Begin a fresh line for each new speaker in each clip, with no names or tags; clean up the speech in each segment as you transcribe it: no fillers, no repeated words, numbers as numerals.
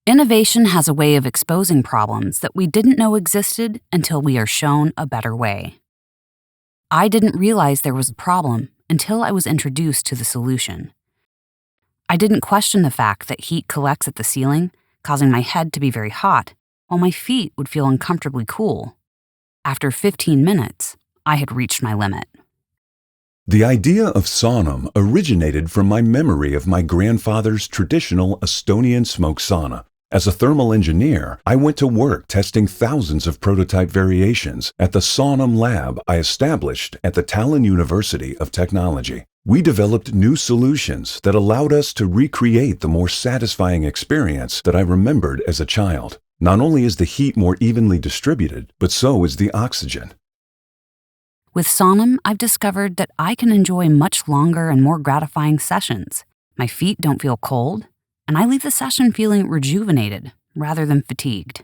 Innovation has a way of exposing problems that we didn't know existed until we are shown a better way. I didn't realize there was a problem until I was introduced to the solution. I didn't question the fact that heat collects at the ceiling, causing my head to be very hot, while my feet would feel uncomfortably cool. After 15 minutes, I had reached my limit.
The idea of Saunum originated from my memory of my grandfather's traditional Estonian smoke sauna. As a thermal engineer, I went to work testing thousands of prototype variations at the Saunum lab I established at the Tallinn University of Technology. We developed new solutions that allowed us to recreate the more satisfying experience that I remembered as a child. Not only is the heat more evenly distributed, but so is the oxygen.
With Saunum, I've discovered that I can enjoy much longer and more gratifying sessions. My feet don't feel cold, and I leave the session feeling rejuvenated rather than fatigued.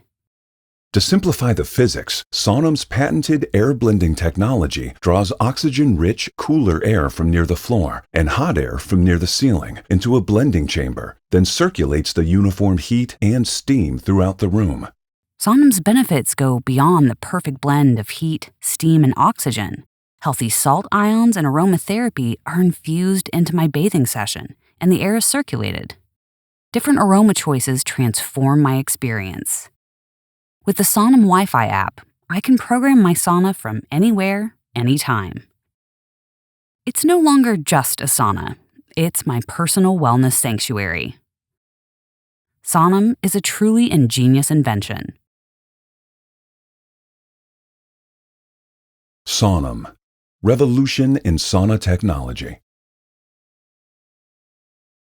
To simplify the physics, Saunum's patented air blending technology draws oxygen-rich, cooler air from near the floor and hot air from near the ceiling into a blending chamber, then circulates the uniform heat and steam throughout the room.
Saunum's benefits go beyond the perfect blend of heat, steam, and oxygen. Healthy salt ions and aromatherapy are infused into my bathing session, and the air is circulated. Different aroma choices transform my experience. With the Saunum Wi-Fi app, I can program my sauna from anywhere, anytime. It's no longer just a sauna. It's my personal wellness sanctuary. Saunum is a truly ingenious invention.
Saunum, revolution in sauna technology.